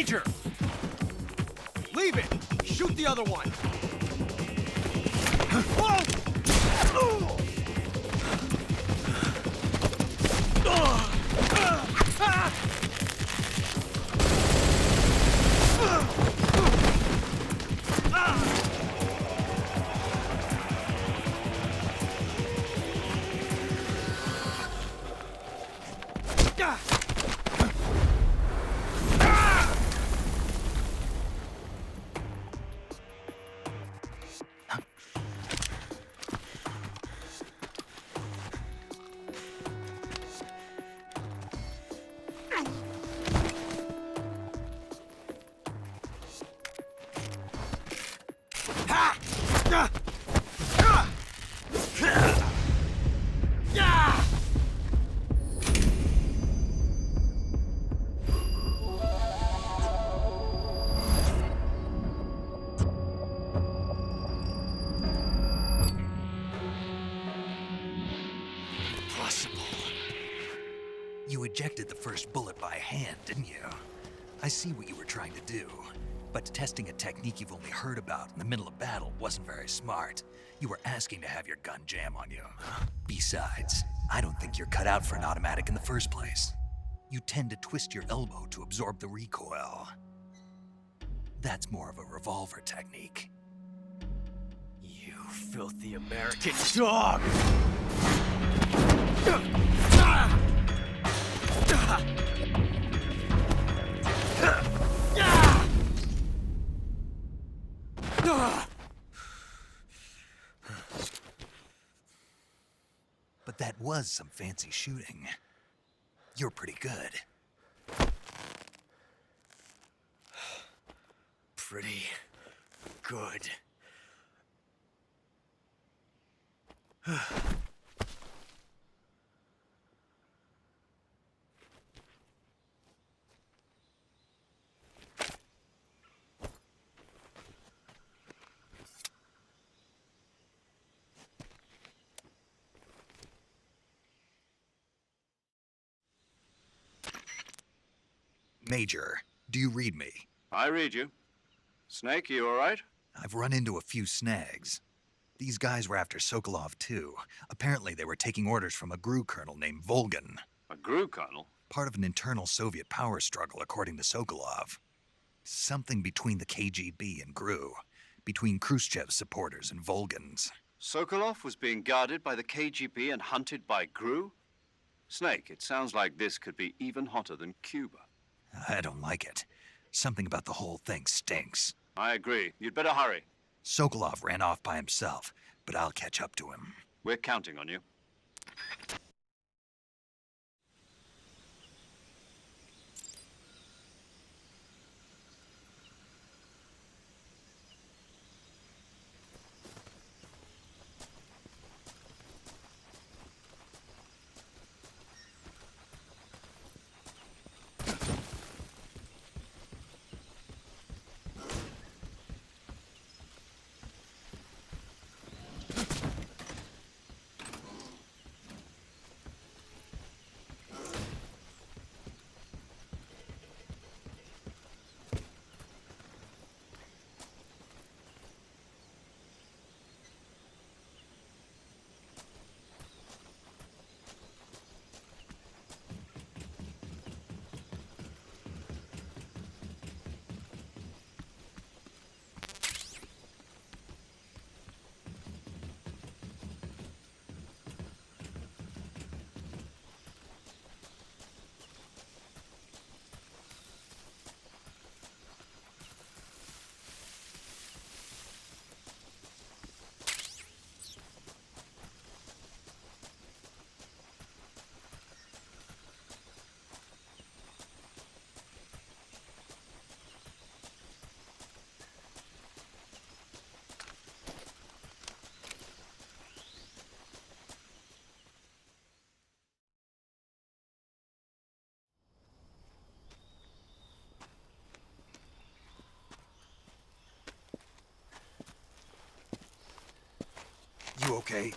Major! Leave it! Shoot the other one! Whoa! You ejected the first bullet by hand, didn't you? I see what you were trying to do. But testing a technique you've only heard about in the middle of battle wasn't very smart. You were asking to have your gun jam on you. Besides, I don't think you're cut out for an automatic in the first place. You tend to twist your elbow to absorb the recoil. That's more of a revolver technique. You filthy American dog! But that was some fancy shooting. You're pretty good. Pretty good. Major, do you read me? I read you. Snake, you all right? I've run into a few snags. These guys were after Sokolov too. Apparently they were taking orders from a GRU colonel named Volgin. A GRU colonel? Part of an internal Soviet power struggle, according to Sokolov. Something between the KGB and GRU. Between Khrushchev's supporters and Volgin's. Sokolov was being guarded by the KGB and hunted by GRU? Snake, it sounds like this could be even hotter than Cuba. I don't like it. Something about the whole thing stinks. I agree. You'd better hurry. Sokolov ran off by himself, but I'll catch up to him. We're counting on you. You okay?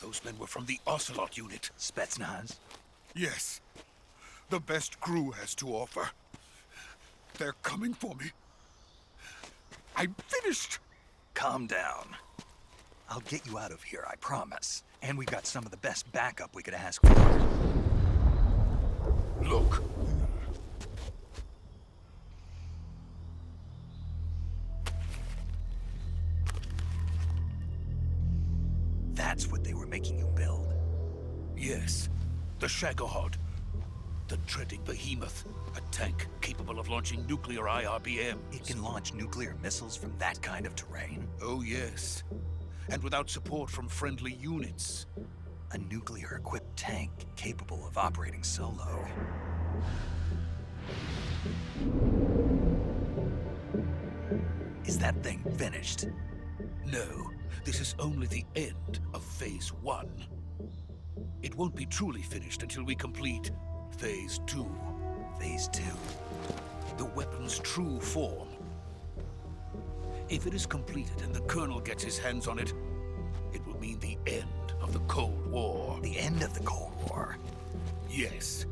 Those men were from the Ocelot unit. Spetsnaz? Yes. The best GRU has to offer. They're coming for me. I'm finished. Calm down. I'll get you out of here, I promise. And we've got some of the best backup we could ask for. Look. That's what they were making you build? Yes, the Shagohod. The dreading behemoth. A tank capable of launching nuclear IRBMs. It can launch nuclear missiles from that kind of terrain? Oh, yes. And without support from friendly units. A nuclear-equipped tank capable of operating solo. Is that thing finished? No, this is only the end of Phase 1. It won't be truly finished until we complete Phase 2. Phase 2? The weapon's true form. If it is completed and the Colonel gets his hands on it, it will mean the end of the Cold War. The end of the Cold War? Yes.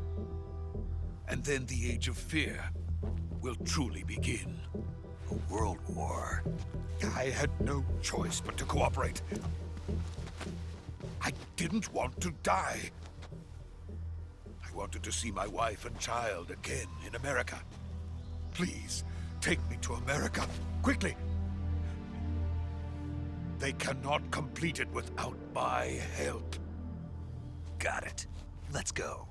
And then the Age of Fear will truly begin. A world war? I had no choice but to cooperate. I didn't want to die. I wanted to see my wife and child again in America. Please, take me to America, quickly. They cannot complete it without my help. Got it. Let's go.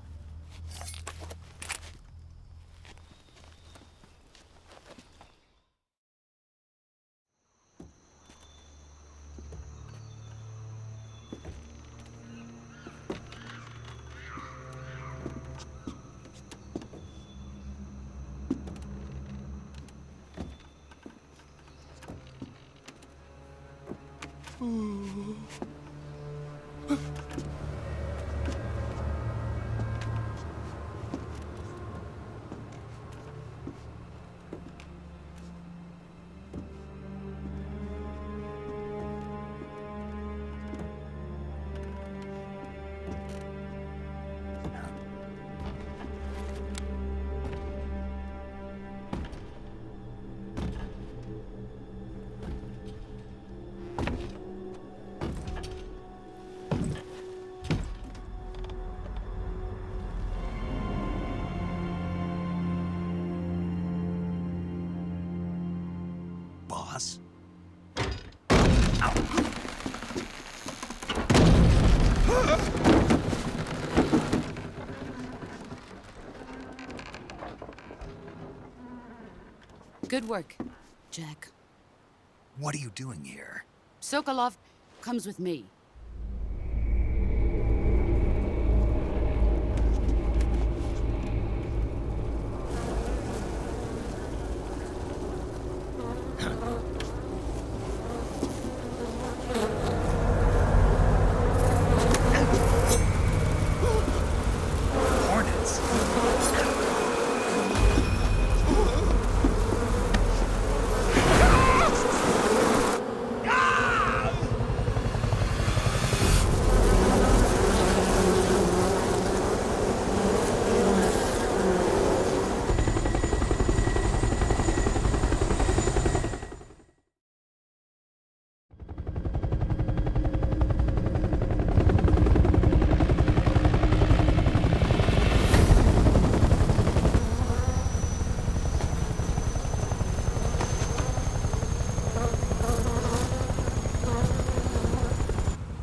Boss? Good work, Jack. What are you doing here? Sokolov comes with me. Hornets?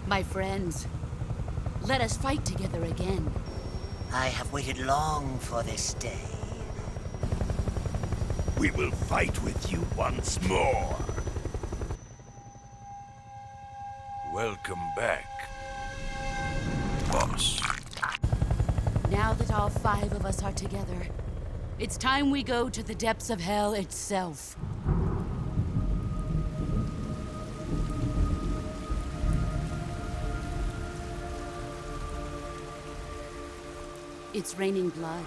My friends, let us fight together again. I have waited long for this day. We will fight with you once more. Welcome back, boss. Now that all 5 of us are together, it's time we go to the depths of hell itself. It's raining blood.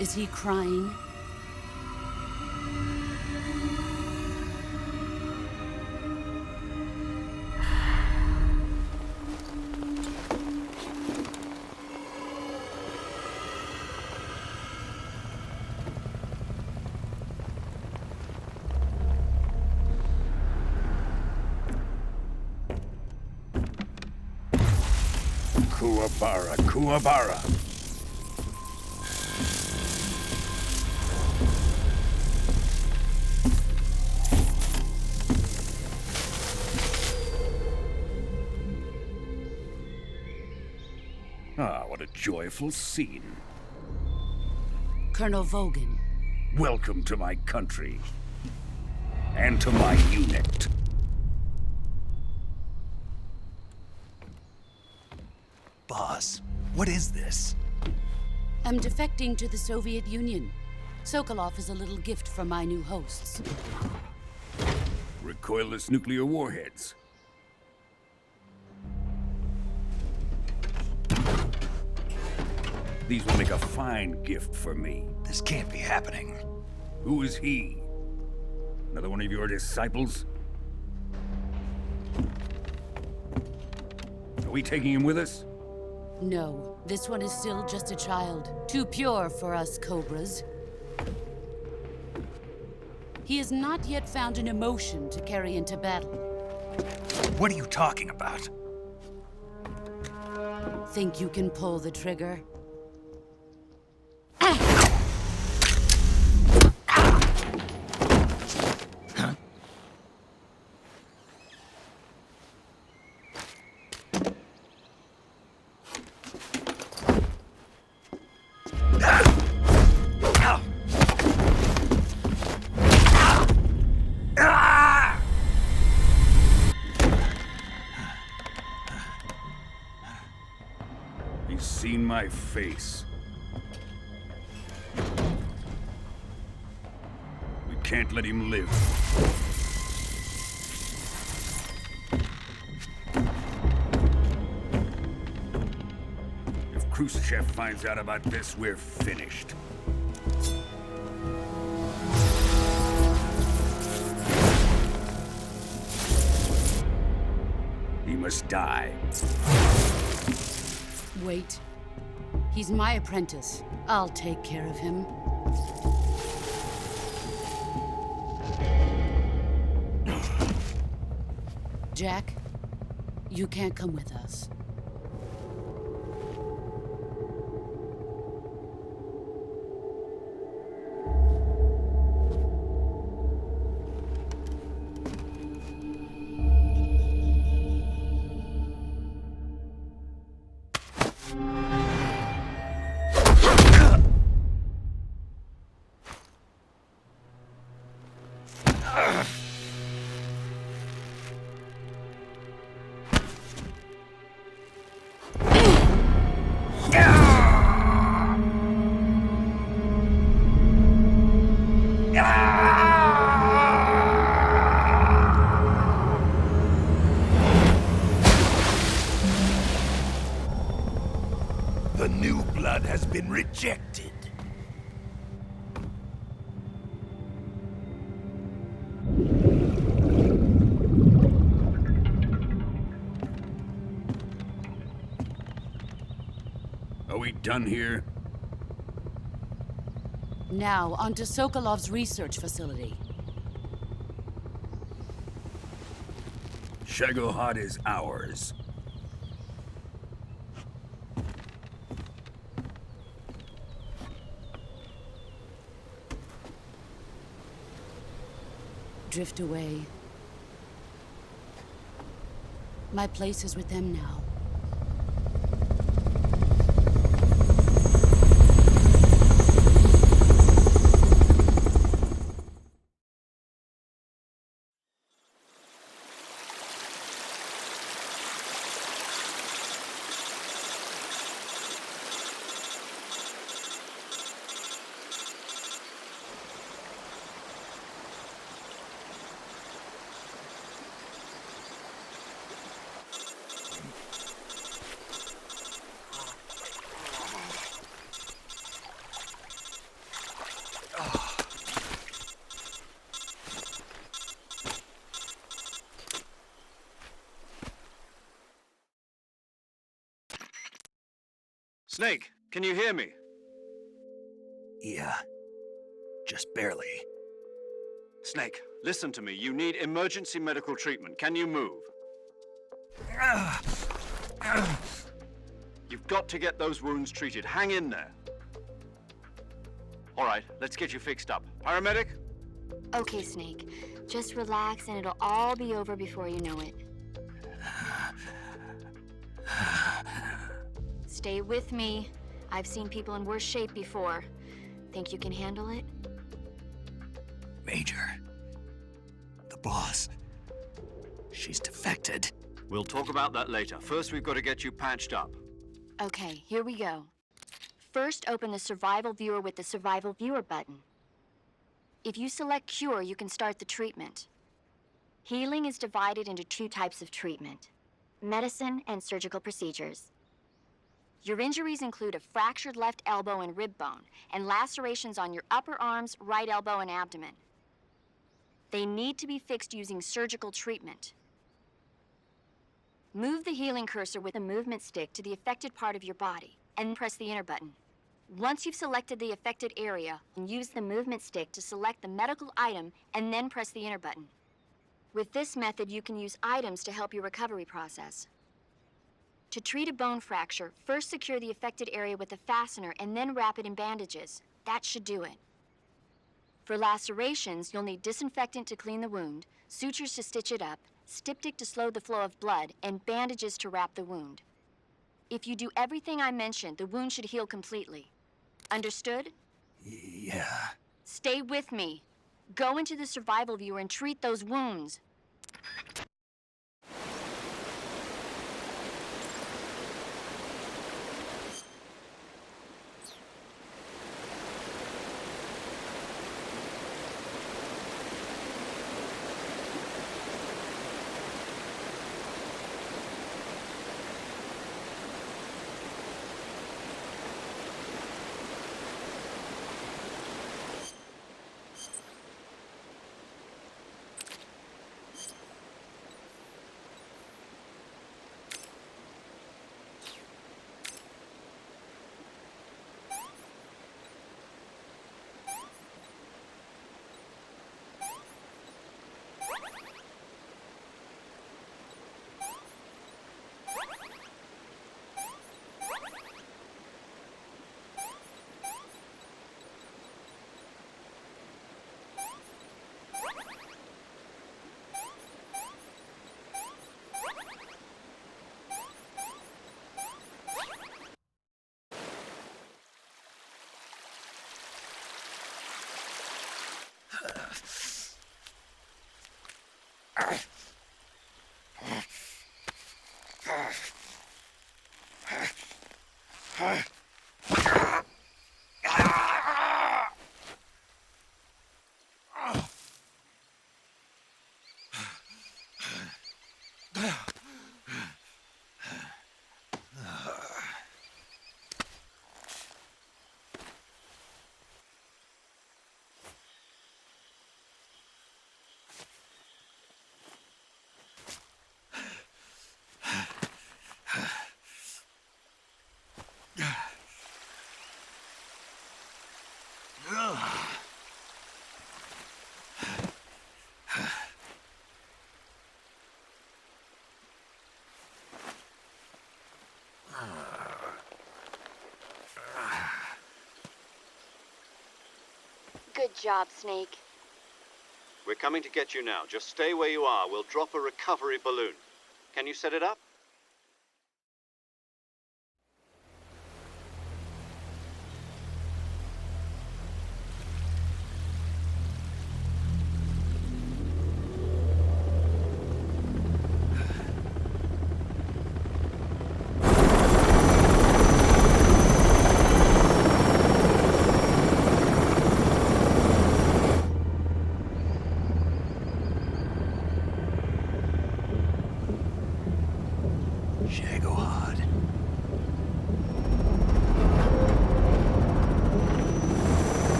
Is he crying? Kuwabara, Kuwabara. Ah, what a joyful scene. Colonel Vogan. Welcome to my country. And to my unit. Boss, what is this? I'm defecting to the Soviet Union. Sokolov is a little gift from my new hosts. Recoilless nuclear warheads. These will make a fine gift for me. This can't be happening. Who is he? Another one of your disciples? Are we taking him with us? No, this one is still just a child. Too pure for us Cobras. He has not yet found an emotion to carry into battle. What are you talking about? Think you can pull the trigger? He's seen my face. We can't let him live. If Khrushchev finds out about this, we're finished. He must die. Wait. He's my apprentice. I'll take care of him. Jack, you can't come with us. The new blood has been rejected. Are we done here? Now, onto Sokolov's research facility. Shagohod is ours. Drift away. My place is with them now. Snake, can you hear me? Yeah. Just barely. Snake, listen to me. You need emergency medical treatment. Can you move? You've got to get those wounds treated. Hang in there. All right, let's get you fixed up. Paramedic? Okay, Snake. Just relax and it'll all be over before you know it. Stay with me. I've seen people in worse shape before. Think you can handle it? Major, the boss, she's defected. We'll talk about that later. First, we've got to get you patched up. Okay, here we go. First, open the Survival Viewer with the Survival Viewer button. If you select Cure, you can start the treatment. Healing is divided into two types of treatment: medicine and surgical procedures. Your injuries include a fractured left elbow and rib bone, and lacerations on your upper arms, right elbow, and abdomen. They need to be fixed using surgical treatment. Move the healing cursor with the movement stick to the affected part of your body, and press the enter button. Once you've selected the affected area, use the movement stick to select the medical item, and then press the enter button. With this method, you can use items to help your recovery process. To treat a bone fracture, first secure the affected area with a fastener and then wrap it in bandages. That should do it. For lacerations, you'll need disinfectant to clean the wound, sutures to stitch it up, styptic to slow the flow of blood, and bandages to wrap the wound. If you do everything I mentioned, the wound should heal completely. Understood? Yeah. Stay with me. Go into the Survival Viewer and treat those wounds. Good job, Snake. We're coming to get you now. Just stay where you are. We'll drop a recovery balloon. Can you set it up?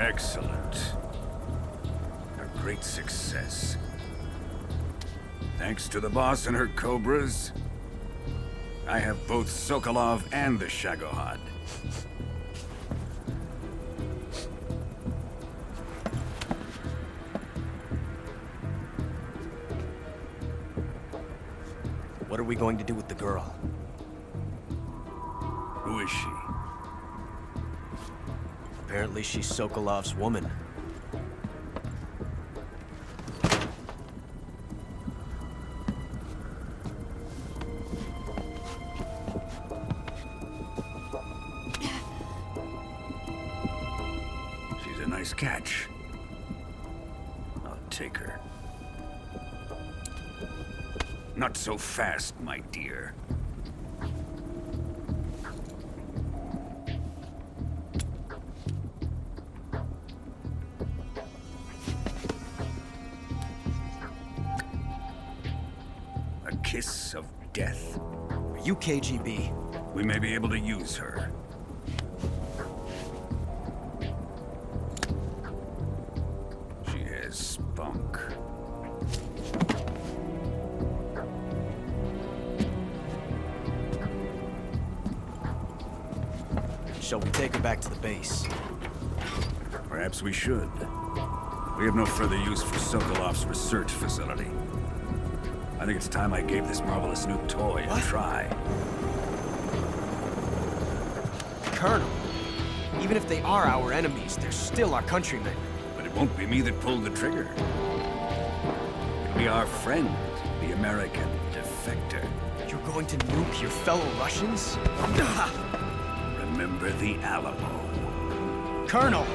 Excellent. A great success. Thanks to the boss and her cobras, I have both Sokolov and the Shagohod. What are we going to do with the girl? Who is she? Apparently she's Sokolov's woman. She's a nice catch. I'll take her. Not so fast, my dear. A kiss of death? Are you KGB? We may be able to use her. She has spunk. Shall we take her back to the base? Perhaps we should. We have no further use for Sokolov's research facility. I think it's time I gave this marvelous new toy a try. Colonel, even if they are our enemies, they're still our countrymen. But it won't be me that pulled the trigger. It'll be our friend, the American defector. You're going to nuke your fellow Russians? Remember the Alamo. Colonel!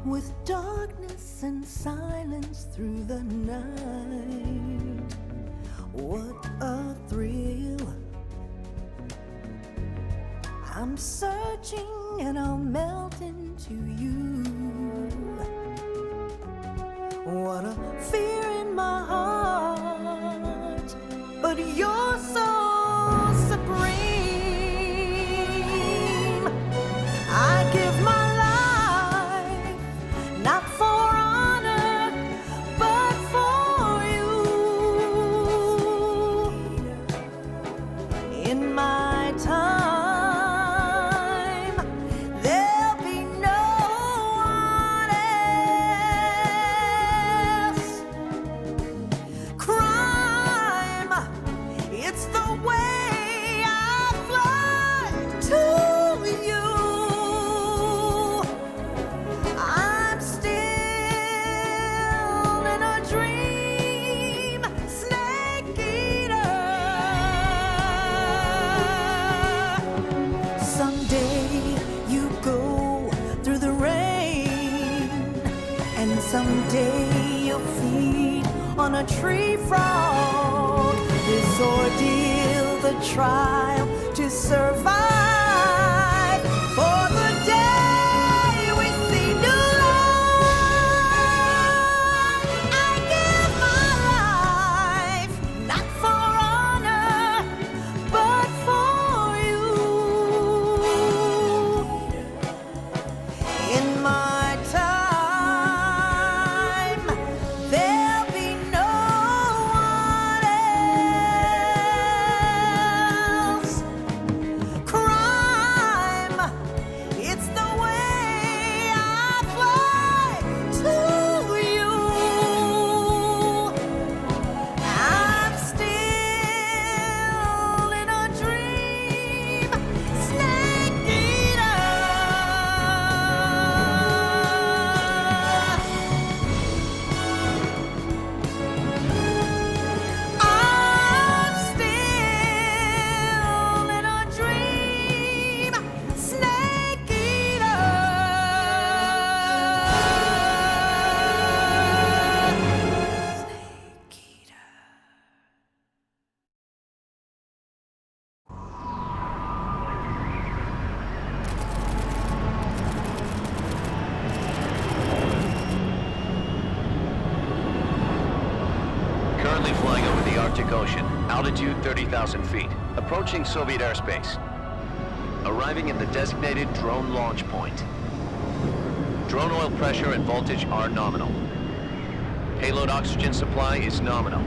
With darkness and silence through the night, what a thrill. I'm searching and I'll melt into you. What a fear in my heart, but you're so supreme. I give my not for honor, but for you. In my time, there'll be no one else. Crime, it's the way I fly to you. Someday you'll feed on a tree frog. This ordeal, the trial to survive. For the day we see new life, I give Altitude 30,000 feet. Approaching Soviet airspace. Arriving at the designated drone launch point. Drone oil pressure and voltage are nominal. Payload oxygen supply is nominal.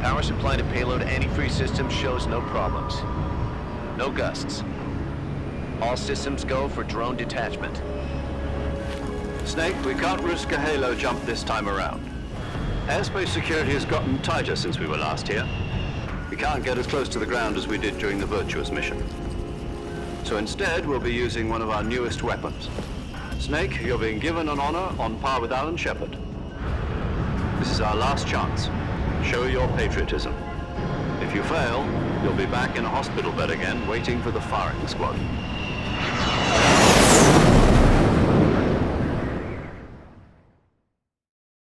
Power supply to payload antifreeze system shows no problems. No gusts. All systems go for drone detachment. Snake, we can't risk a halo jump this time around. Airspace security has gotten tighter since we were last here. We can't get as close to the ground as we did during the Virtuous mission. So instead, we'll be using one of our newest weapons. Snake, you're being given an honor on par with Alan Shepard. This is our last chance. Show your patriotism. If you fail, you'll be back in a hospital bed again, waiting for the firing squad.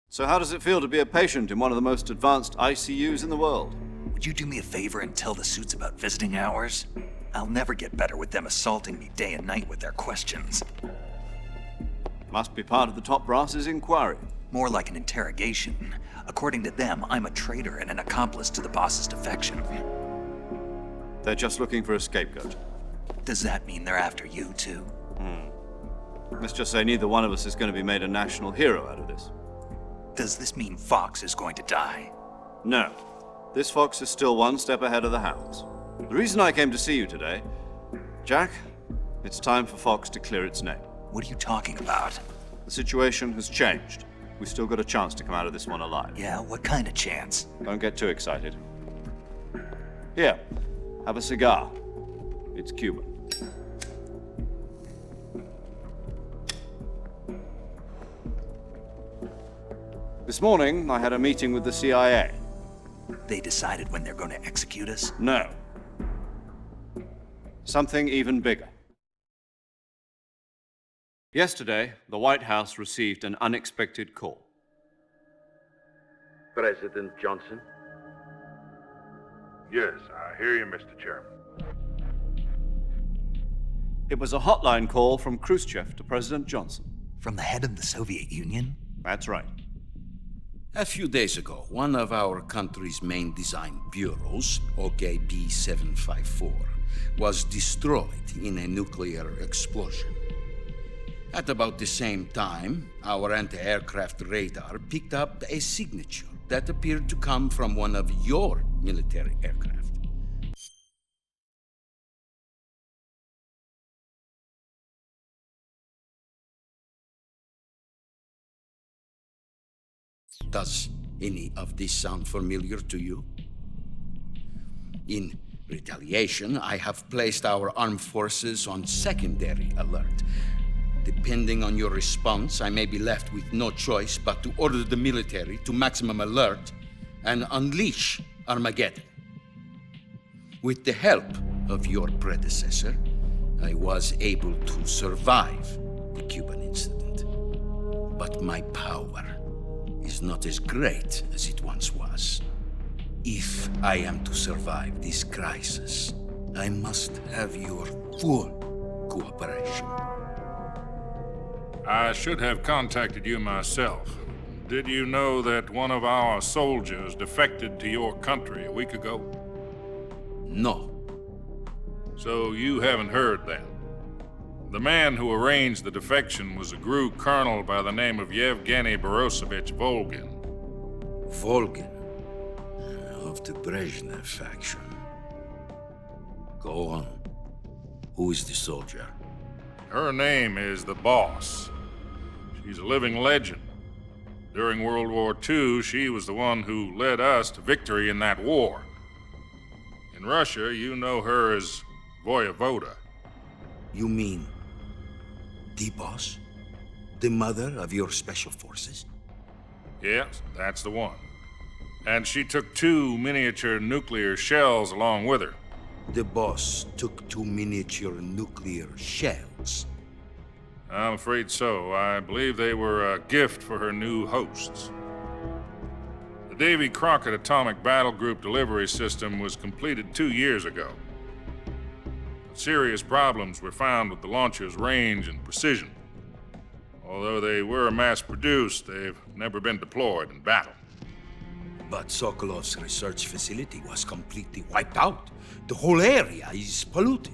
So how does it feel to be a patient in one of the most advanced ICUs in the world? Would you do me a favor and tell the suits about visiting hours? I'll never get better with them assaulting me day and night with their questions. Must be part of the top brass's inquiry. More like an interrogation. According to them, I'm a traitor and an accomplice to the boss's defection. They're just looking for a scapegoat. Does that mean they're after you, too? Let's just say neither one of us is going to be made a national hero out of this. Does this mean Fox is going to die? No. This Fox is still one step ahead of the Hounds. The reason I came to see you today, Jack, it's time for Fox to clear its name. What are you talking about? The situation has changed. We've still got a chance to come out of this one alive. Yeah, what kind of chance? Don't get too excited. Here, have a cigar. It's Cuban. This morning, I had a meeting with the CIA. They decided when they're going to execute us? No. Something even bigger. Yesterday, the White House received an unexpected call. President Johnson? Yes, I hear you, Mr. Chairman. It was a hotline call from Khrushchev to President Johnson. From the head of the Soviet Union? That's right. A few days ago, one of our country's main design bureaus, OKB 754, was destroyed in a nuclear explosion. At about the same time, our anti-aircraft radar picked up a signature that appeared to come from one of your military aircraft. Does any of this sound familiar to you? In retaliation, I have placed our armed forces on secondary alert. Depending on your response, I may be left with no choice but to order the military to maximum alert and unleash Armageddon. With the help of your predecessor, I was able to survive the Cuban incident. But my power is not as great as it once was. If I am to survive this crisis, I must have your full cooperation. I should have contacted you myself. Did you know that one of our soldiers defected to your country a week ago? No. So you haven't heard then? The man who arranged the defection was a GRU colonel by the name of Yevgeny Borosovich Volgin. Volgin? Of the Brezhnev faction. Go on. Who is the soldier? Her name is the Boss. She's a living legend. During World War II, she was the one who led us to victory in that war. In Russia, you know her as Voyevoda. You mean the Boss? The mother of your special forces? Yes, that's the one. And she took 2 miniature nuclear shells along with her. The Boss took 2 miniature nuclear shells? I'm afraid so. I believe they were a gift for her new hosts. The Davy Crockett Atomic Battle Group delivery system was completed 2 years ago. Serious problems were found with the launcher's range and precision. Although they were mass-produced, they've never been deployed in battle. But Sokolov's research facility was completely wiped out. The whole area is polluted.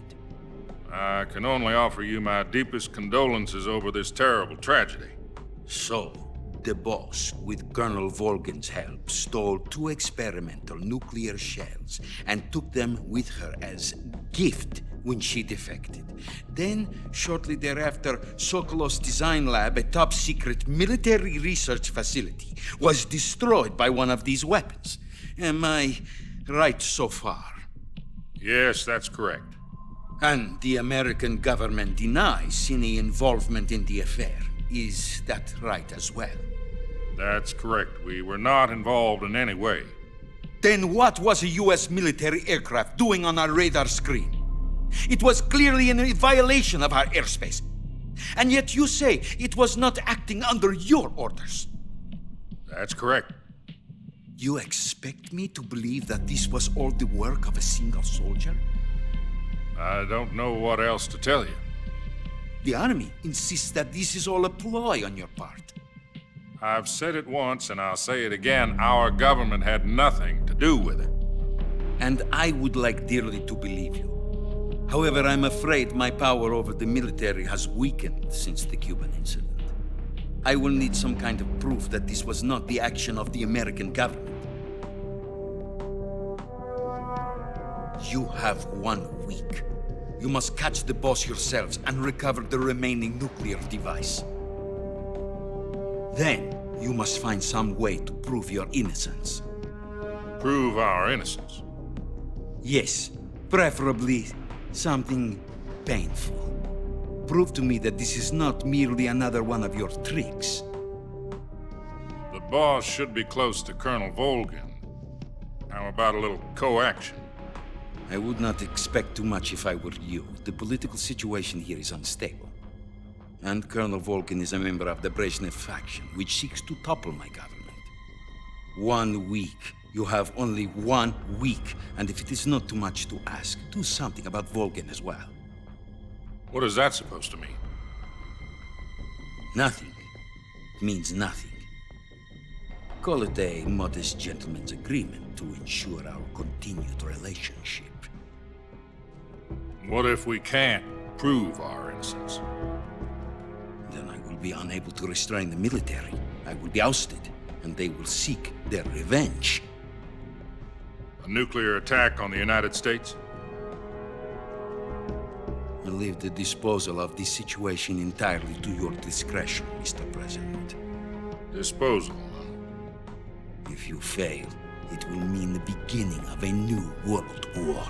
I can only offer you my deepest condolences over this terrible tragedy. So, the boss, with Colonel Volgin's help, stole 2 experimental nuclear shells and took them with her as gift when she defected. Then, shortly thereafter, Sokolov's design lab, a top-secret military research facility, was destroyed by one of these weapons. Am I right so far? Yes, that's correct. And the American government denies any involvement in the affair. Is that right as well? That's correct. We were not involved in any way. Then what was a U.S. military aircraft doing on our radar screen? It was clearly in a violation of our airspace. And yet you say it was not acting under your orders. That's correct. You expect me to believe that this was all the work of a single soldier? I don't know what else to tell you. The army insists that this is all a ploy on your part. I've said it once and I'll say it again. Our government had nothing to do with it. And I would like dearly to believe you. However, I'm afraid my power over the military has weakened since the Cuban incident. I will need some kind of proof that this was not the action of the American government. You have 1 week. You must catch the boss yourselves and recover the remaining nuclear device. Then, you must find some way to prove your innocence. Prove our innocence? Yes, preferably something painful. Prove to me that this is not merely another one of your tricks. The boss should be close to Colonel Volgin. How about a little coaction? I would not expect too much if I were you. The political situation here is unstable. And Colonel Volgin is a member of the Brezhnev faction, which seeks to topple my government. 1 week. You have only 1 week. And if it is not too much to ask, do something about Volgin as well. What is that supposed to mean? Nothing. It means nothing. Call it a modest gentleman's agreement to ensure our continued relationship. What if we can't prove our innocence? Then I will be unable to restrain the military. I will be ousted, and they will seek their revenge. A nuclear attack on the United States? I leave the disposal of this situation entirely to your discretion, Mr. President. Disposal? If you fail, it will mean the beginning of a new world war.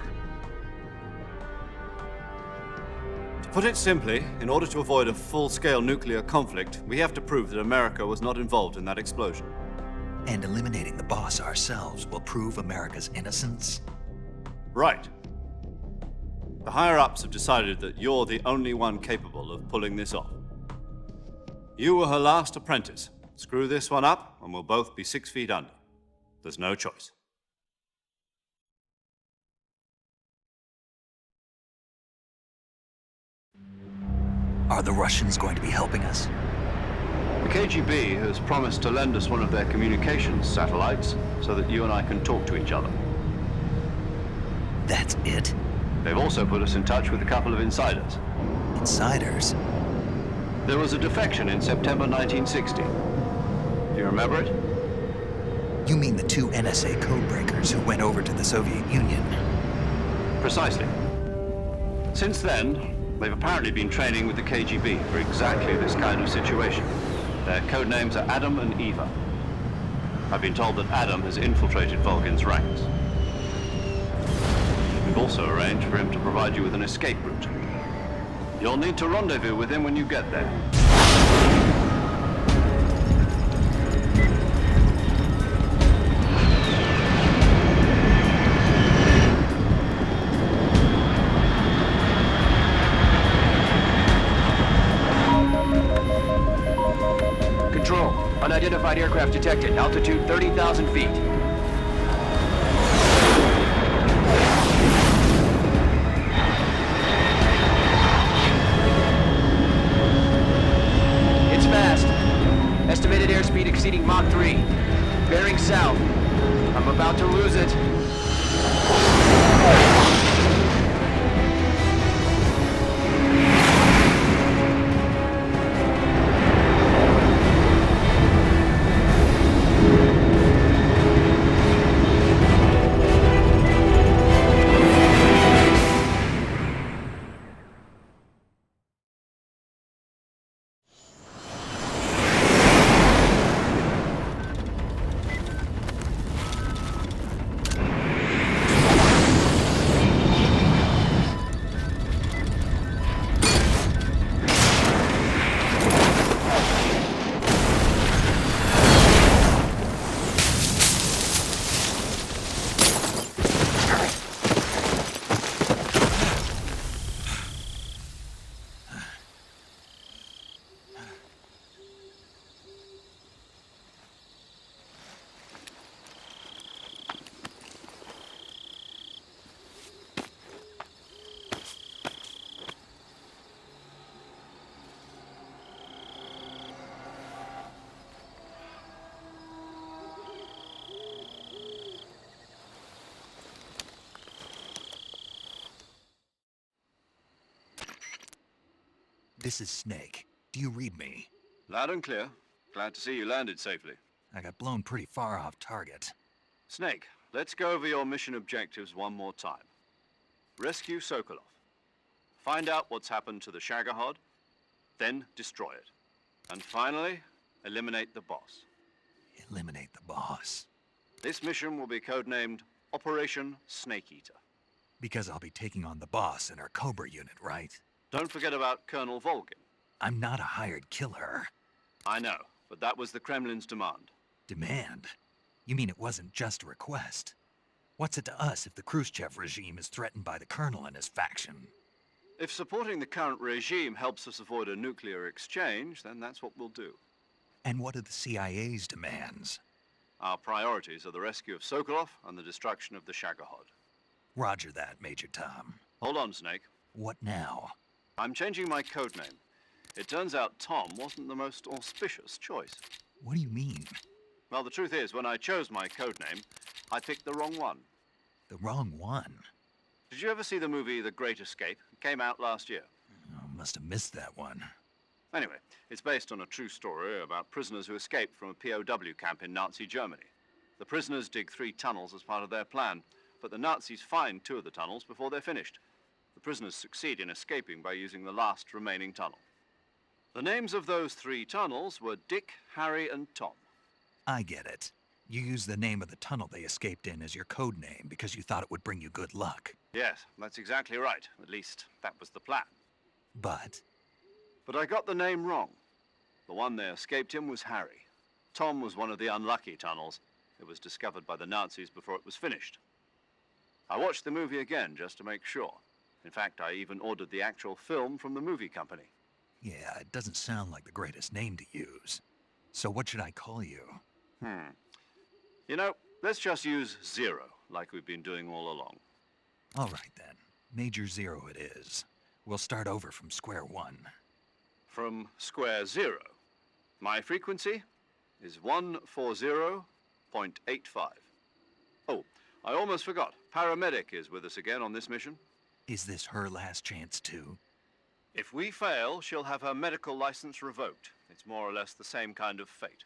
To put it simply, in order to avoid a full-scale nuclear conflict, we have to prove that America was not involved in that explosion. And eliminating the boss ourselves will prove America's innocence? Right. The higher-ups have decided that you're the only one capable of pulling this off. You were her last apprentice. Screw this one up, and we'll both be 6 feet under. There's no choice. Are the Russians going to be helping us? The KGB has promised to lend us one of their communications satellites so that you and I can talk to each other. That's it? They've also put us in touch with a couple of insiders. Insiders? There was a defection in September 1960. Do you remember it? You mean the 2 NSA codebreakers who went over to the Soviet Union? Precisely. Since then, they've apparently been training with the KGB for exactly this kind of situation. Their code names are Adam and Eva. I've been told that Adam has infiltrated Volgin's ranks. We've also arranged for him to provide you with an escape route. You'll need to rendezvous with him when you get there. Control. Unidentified aircraft detected. Altitude 30,000 feet. It's fast. Estimated airspeed exceeding Mach 3. Bearing south. I'm about to lose it. This is Snake. Do you read me? Loud and clear. Glad to see you landed safely. I got blown pretty far off target. Snake, let's go over your mission objectives one more time. Rescue Sokolov. Find out what's happened to the Shagohod, then destroy it. And finally, eliminate the boss. Eliminate the boss. This mission will be codenamed Operation Snake Eater. Because I'll be taking on the boss in our Cobra unit, right? Don't forget about Colonel Volgin. I'm not a hired killer. I know, but that was the Kremlin's demand. Demand? You mean it wasn't just a request? What's it to us if the Khrushchev regime is threatened by the Colonel and his faction? If supporting the current regime helps us avoid a nuclear exchange, then that's what we'll do. And what are the CIA's demands? Our priorities are the rescue of Sokolov and the destruction of the Shagohod. Roger that, Major Tom. Hold on, Snake. What now? I'm changing my codename. It turns out Tom wasn't the most auspicious choice. What do you mean? Well, the truth is, when I chose my codename, I picked the wrong one. The wrong one? Did you ever see the movie The Great Escape? It came out last year. Oh, must have missed that one. Anyway, it's based on a true story about prisoners who escaped from a POW camp in Nazi Germany. The prisoners dig 3 tunnels as part of their plan, but the Nazis find 2 of the tunnels before they're finished. The prisoners succeed in escaping by using the last remaining tunnel. The names of those 3 tunnels were Dick, Harry, and Tom. I get it. You used the name of the tunnel they escaped in as your code name because you thought it would bring you good luck. Yes, that's exactly right. At least, that was the plan. But I got the name wrong. The one they escaped in was Harry. Tom was one of the unlucky tunnels. It was discovered by the Nazis before it was finished. I watched the movie again just to make sure. In fact, I even ordered the actual film from the movie company. yeah, it doesn't sound like the greatest name to use. So what should I call you? You know, let's just use Zero, like we've been doing all along. All right then. Major Zero it is. We'll start over from square one. From square 0. My frequency is 140.85. Oh, I almost forgot. Paramedic is with us again on this mission. Is this her last chance too? If we fail, she'll have her medical license revoked. It's more or less the same kind of fate.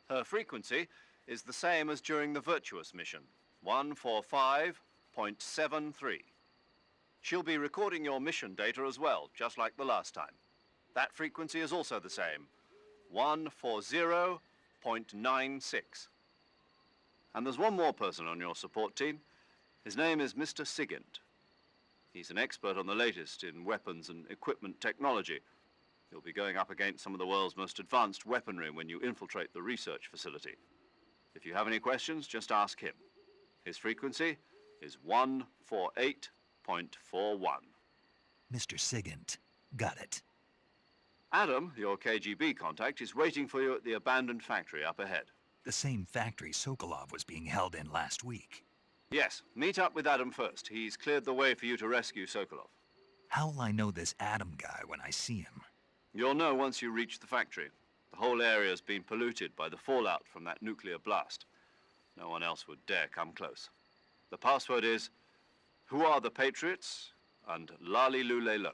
Her frequency is the same as during the Virtuous mission, 145.73. She'll be recording your mission data as well, just like the last time. That frequency is also the same, 140.96. And there's one more person on your support team. His name is Mr. Sigint. He's an expert on the latest in weapons and equipment technology. You'll be going up against some of the world's most advanced weaponry when you infiltrate the research facility. If you have any questions, just ask him. His frequency is 148.41. Mr. Sigint. Got it. Adam, your KGB contact, is waiting for you at the abandoned factory up ahead. The same factory Sokolov was being held in last week. Yes, meet up with Adam first. He's cleared the way for you to rescue Sokolov. How'll I know this Adam guy when I see him? You'll know once you reach the factory. The The whole area's been polluted by the fallout from that nuclear blast. No one else would dare come close. The password is, who are the Patriots? And Lali Lulelo.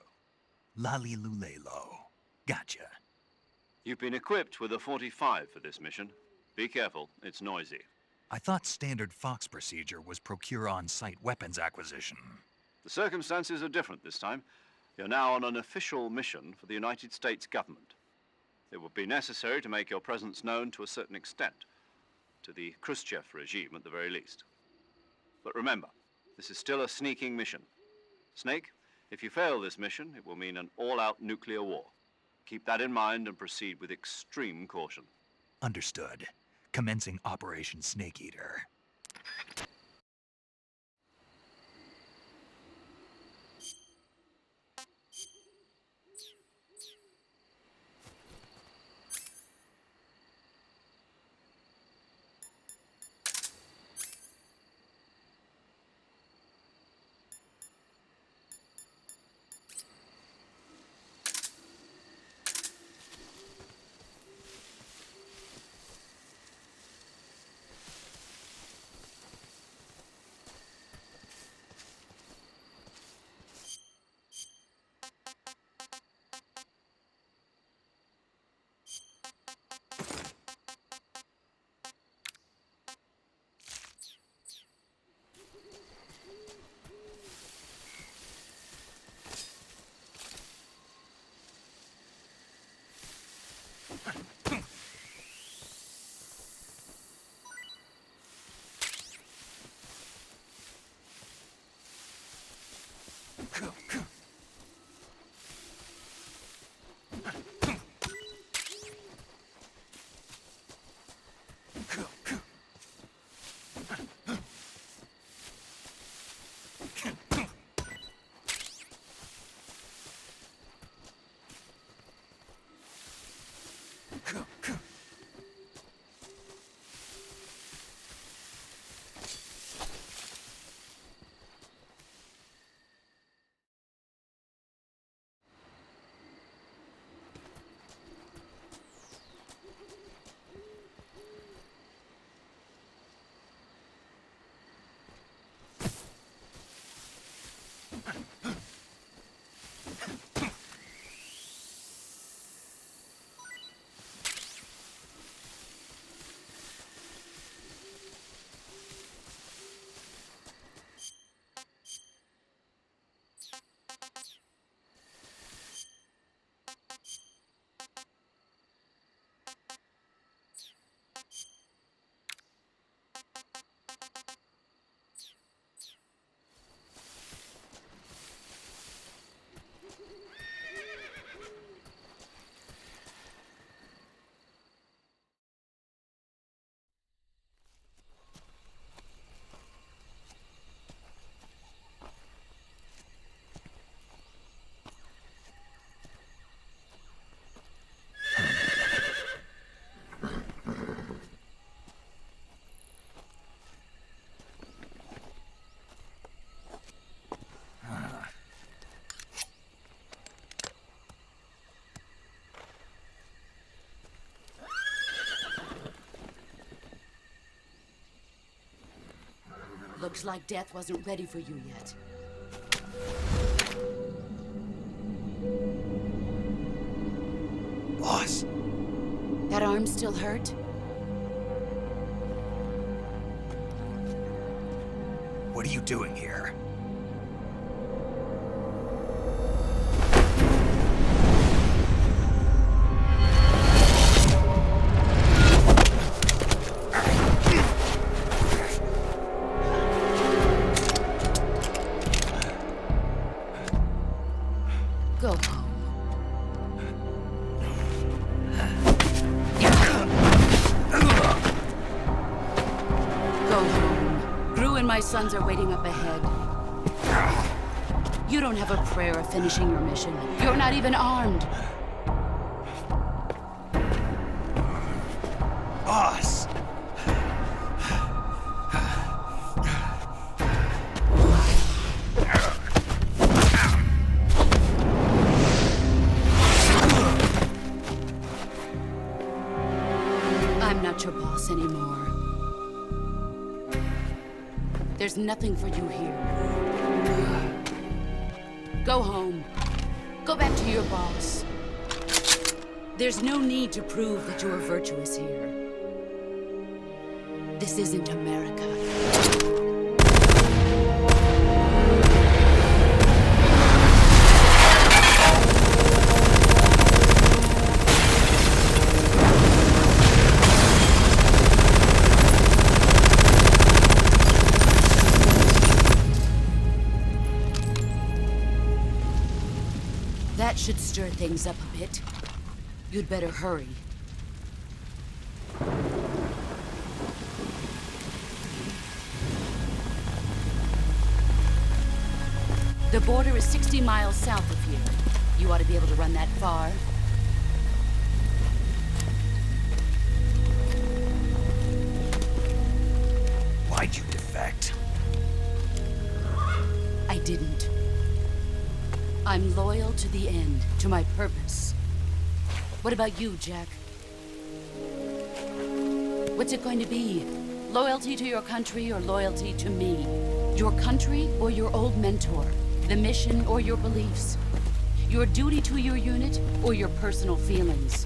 Lali Lulelo. Gotcha. You've been equipped with a 45 for this mission. Be careful, it's noisy. I thought standard Fox procedure was procure on-site weapons acquisition. The circumstances are different this time. You're now on an official mission for the United States government. It would be necessary to make your presence known to a certain extent, to the Khrushchev regime at the very least. But remember, this is still a sneaking mission. Snake, if you fail this mission, it will mean an all-out nuclear war. Keep that in mind and proceed with extreme caution. Understood. Commencing Operation Snake Eater. Looks like death wasn't ready for you yet. Boss. That arm still hurt? What are you doing here? Go home. Go home. Gru and my sons are waiting up ahead. You don't have a prayer of finishing your mission. You're not even armed. Boss! not your boss anymore. There's nothing for you here. Go home. Go back to your boss. There's no need to prove that you are virtuous here. This isn't America. That should stir things up a bit. You'd better hurry. The border is 60 miles south of here. You ought to be able to run that far. Why'd you defect? I didn't. I'm loyal to the end, to my purpose. What about you, Jack? What's it going to be? Loyalty to your country or loyalty to me? Your country or your old mentor? The mission or your beliefs? Your duty to your unit or your personal feelings?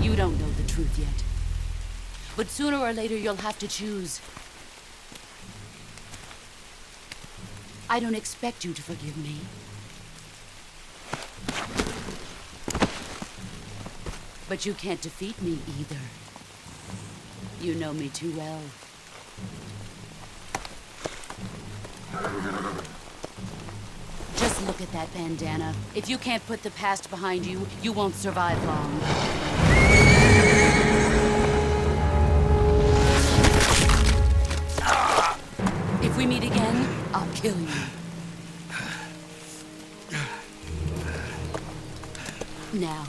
You don't know the truth yet. But sooner or later you'll have to choose. I don't expect you to forgive me. But you can't defeat me either. You know me too well. Just look at that bandana. If you can't put the past behind you, you won't survive long. If we meet again, I'll kill you. Now,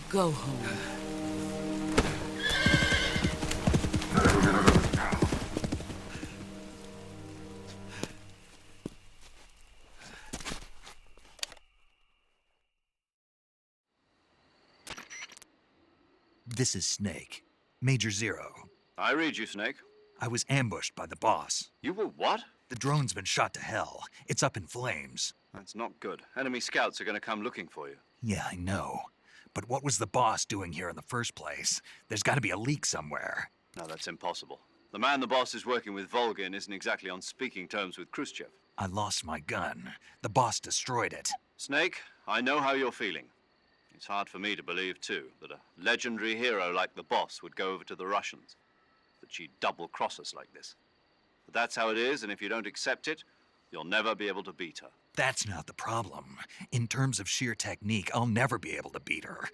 go home. This is Snake. Major Zero. I read you, Snake. I was ambushed by the boss. You were what? The drone's been shot to hell. It's up in flames. That's not good. Enemy scouts are going to come looking for you. Yeah, I know. But what was the boss doing here in the first place? There's got to be a leak somewhere. No, that's impossible. The man the boss is working with, Volgin, isn't exactly on speaking terms with Khrushchev. I lost my gun. The boss destroyed it. Snake, I know how you're feeling. It's hard for me to believe, too, that a legendary hero like the boss would go over to the Russians. That she'd double-cross us like this. But that's how it is, and if you don't accept it, you'll never be able to beat her. That's not the problem. In terms of sheer technique, I'll never be able to beat her.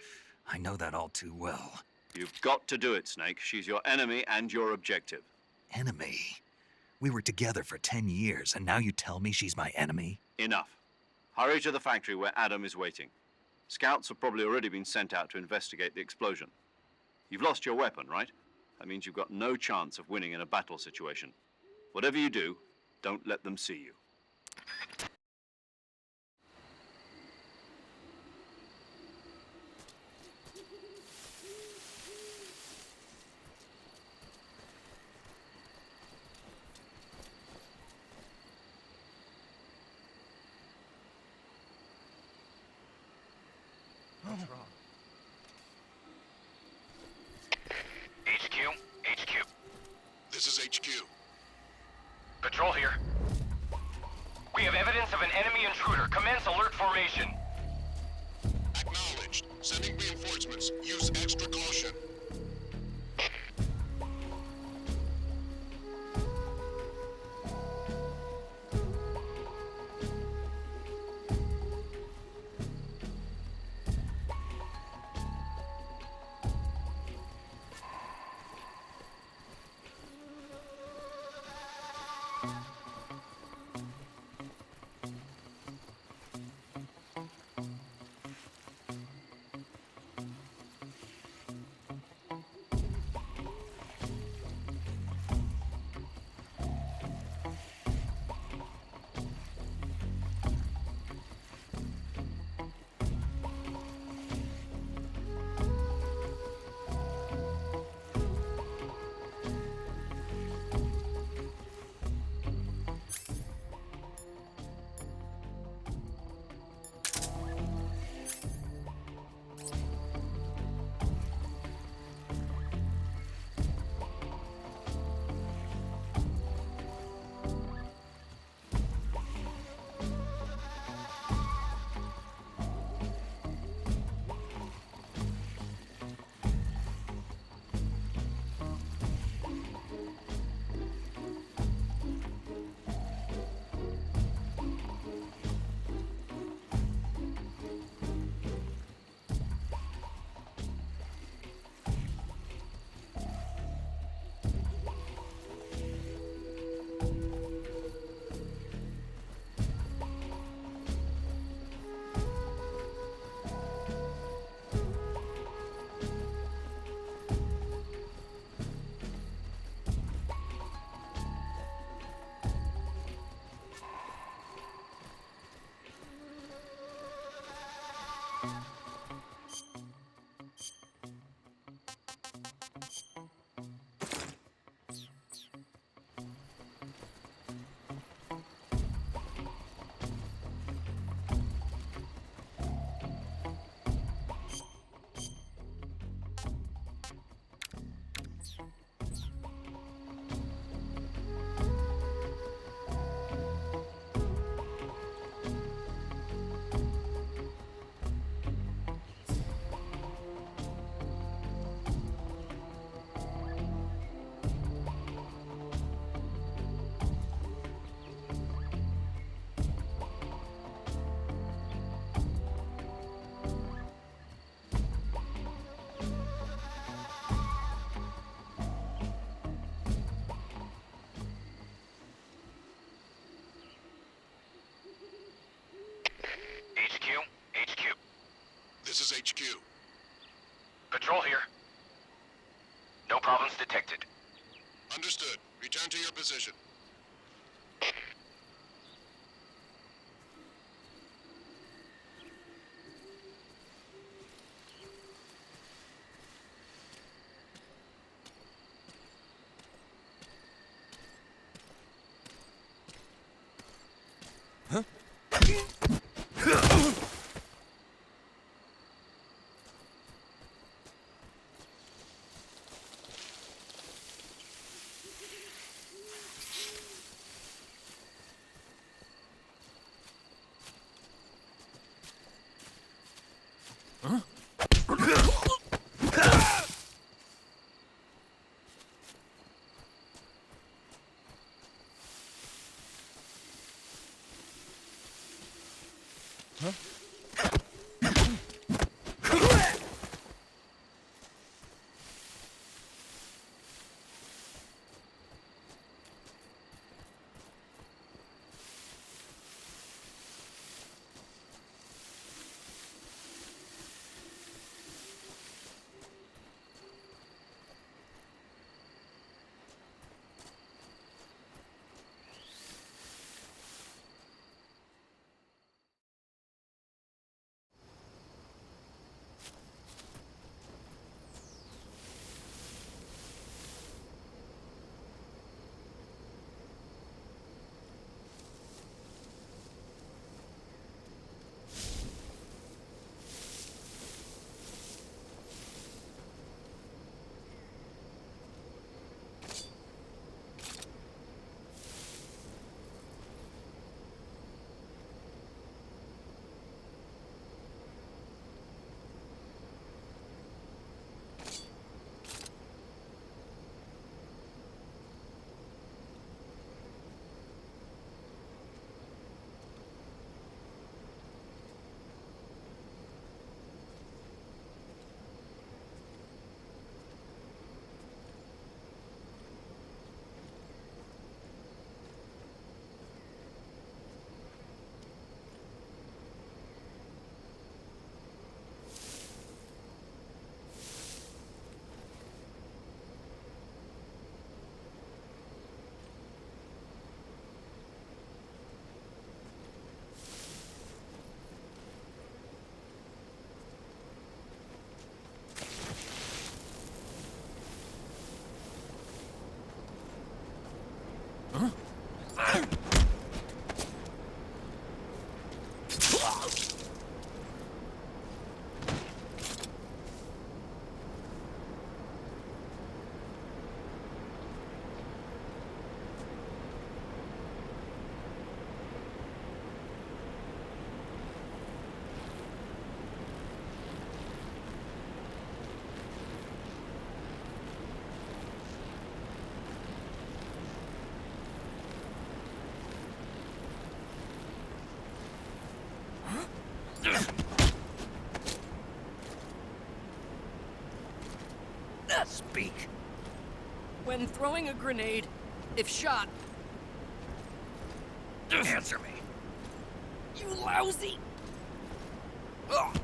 I know that all too well. You've got to do it, Snake. She's your enemy and your objective. Enemy? We were together for 10 years, and now you tell me she's my enemy? Enough. Hurry to the factory where Adam is waiting. Scouts have probably already been sent out to investigate the explosion. You've lost your weapon, right? That means you've got no chance of winning in a battle situation. Whatever you do, don't let them see you. What's wrong? HQ. This is HQ. Patrol here. We have evidence of an enemy intruder. Commence alert formation. Acknowledged. Sending reinforcements. Use extra caution. Patrol here. No problems detected. Understood. Return to your position. Speak. When throwing a grenade, if shot... Answer me. You lousy... Ugh.